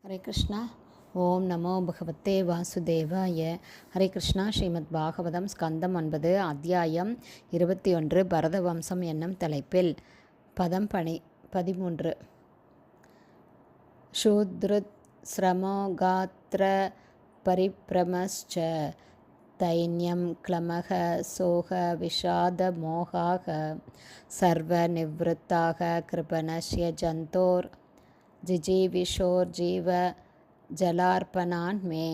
ஹரே கிருஷ்ணா. ஓம் நமோ பகவத்தே வாசுதேவாய. ஹரே கிருஷ்ணா. ஸ்ரீமத் பாகவதம் ஸ்கந்தம் 9 அத்தியாயம் 21 பரதவம்சம் என்னும் தலைப்பில் பதம் 13. சூத்ருத் ஸ்ரமோ காத்ர பரிப்ரமஸ்ச தைன்யம் க்ளமக சோக விஷாத மோகாக சர்வ நிவ்ருத்தாக கிருபணஸ்ய ஜந்தோர் ஜிஜீவிஷோர் ஜீவ ஜலார்ப்பணான் மே.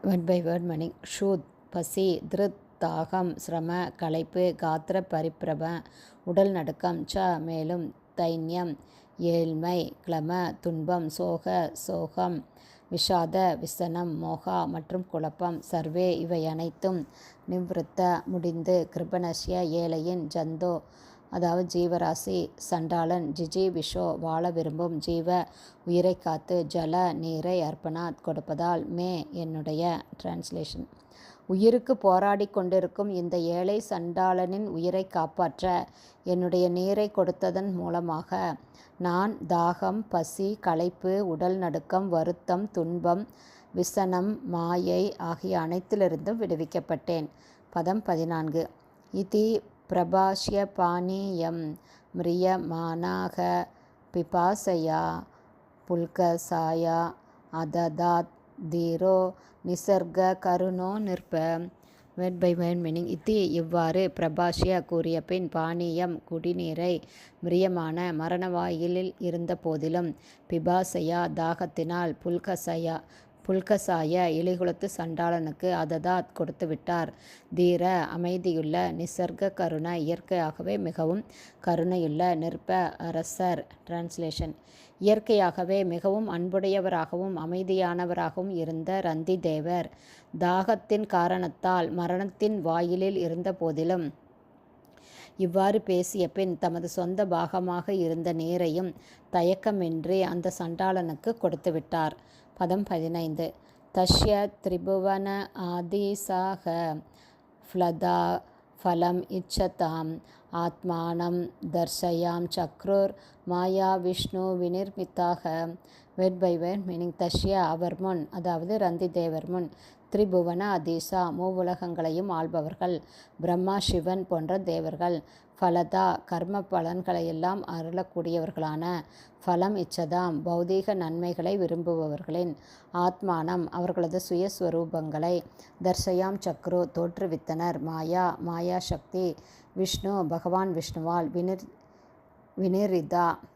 Word by word meaning. ஷூத் பசி, திருத் தாகம், சிரம களைப்பு, காத்திர பரிப்பிரம உடல் நடுக்கம், ச மேலும், தைன்யம் ஏழ்மை, கிளம துன்பம், சோக சோகம், விஷாத விசனம், மோகா மற்றும் குழப்பம், சர்வே இவை அனைத்தும், நிவ்ருத்த முடிந்து, கிருபணஸ்ய ஏழையின், ஜந்தோ அதாவது ஜீவராசி, சண்டாளன், ஜிஜீவிஷோ வாழ விரும்பும், ஜீவ உயிரை காத்து, ஜல நீரை அர்ப்பணாத் கொடுப்பதால், மே என்னுடைய. டிரான்ஸ்லேஷன். உயிருக்கு போராடி கொண்டிருக்கும் இந்த ஏழை சண்டாளனின் உயிரை காப்பாற்ற என்னுடைய நீரை கொடுத்ததன் மூலமாக நான் தாகம், பசி, களைப்பு, உடல் நடுக்கம், வருத்தம், துன்பம், விசனம், மாயை ஆகிய அனைத்திலிருந்தும் விடுவிக்கப்பட்டேன். பதம் 14. இதி பிரபாஷ்ய பானீயம் மிரியமானாக பிபாசையா புல்கசாயா அததாத் தீரோ நிசர்க கருணோ நிற்ப. Word by word meaning. இத்தி இவ்வாறு பிரபாஷ்ய கூறிய பின், பானீயம் குடிநீரை, மிரியமான மரணவாயிலில் இருந்த போதிலும், பிபாசையா தாகத்தினால், புல்கசாய இலிகுலத்து சண்டாளனுக்கு அததாத் கொடுத்து விட்டார். தீர அமைதியுள்ள, நிசர்க கருண இயற்கையாகவே மிகவும் கருணையுள்ள, நிற்ப அரசர். டிரான்ஸ்லேஷன். இயற்கையாகவே மிகவும் அன்புடையவராகவும் அமைதியானவராகவும் இருந்த ரந்தி தேவர் தாகத்தின் காரணத்தால் மரணத்தின் வாயிலில் இருந்த போதிலும் இவ்வாறு பேசிய பின் தமது சொந்த பாகமாக இருந்த நீரையும் தயக்கமின்றி அந்த சண்டாளனுக்கு கொடுத்துவிட்டார். பதம் 15. தஸ்ய திரிபுவன ஆதிசாக ஃப்ளதா ஃபலம் இச்சதாம் ஆத்மானம் தர்சயாம் சக்ருர் மாயா விஷ்ணு வினிர்மித்தாக. Word by word meaning. தஸ்ய அவர் முன், அதாவது ரந்தி தேவர் முன், திரிபுவன அதீசா மூவுலகங்களையும் ஆள்பவர்கள், பிரம்மா சிவன் போன்ற தேவர்கள், ஃபலதா கர்ம பலன்களையெல்லாம் அருளக்கூடியவர்களான, ஃபலம் இச்சதாம் பௌதீக நன்மைகளை விரும்புபவர்களின், ஆத்மானம் அவர்களது சுயஸ்வரூபங்களை, தர்சயாம் சக்ரு தோற்றுவித்தனர், மாயா சக்தி, விஷ்ணு பகவான் விஷ்ணுவால்,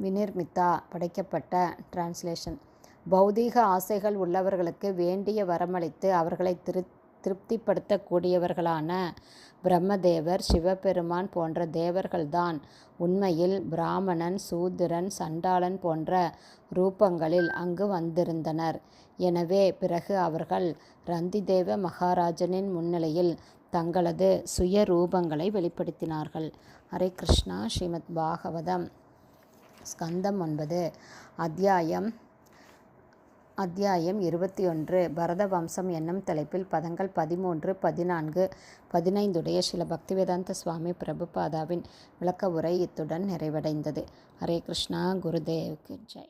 வினிர்மிதா படைக்கப்பட்ட. டிரான்ஸ்லேஷன். பௌதீக ஆசைகள் உள்ளவர்களுக்கு வேண்டிய வரமளித்து அவர்களை திருப்திப்படுத்தக்கூடியவர்களான பிரம்மதேவர், சிவபெருமான் போன்ற தேவர்கள்தான் உண்மையில் பிராமணன், சூத்திரன், சண்டாளன் போன்ற ரூபங்களில் அங்கு வந்திருந்தனர். எனவே பிறகு அவர்கள் ரந்திதேவ மகாராஜனின் முன்னிலையில் தங்களது சுய ரூபங்களை வெளிப்படுத்தினார்கள். ஹரே கிருஷ்ணா. ஸ்ரீமத் பாகவதம் ஸ்கந்தம் 9 அத்தியாயம் 21 பரதவம்சம் என்னும் தலைப்பில் பதங்கள் 13, 14, 15 ஸ்ரீல பக்திவேதாந்த சுவாமி பிரபுபாதாவின் விளக்க உரை இத்துடன் நிறைவடைந்தது. ஹரே கிருஷ்ணா. குருதேவ்க்கு ஜெய்.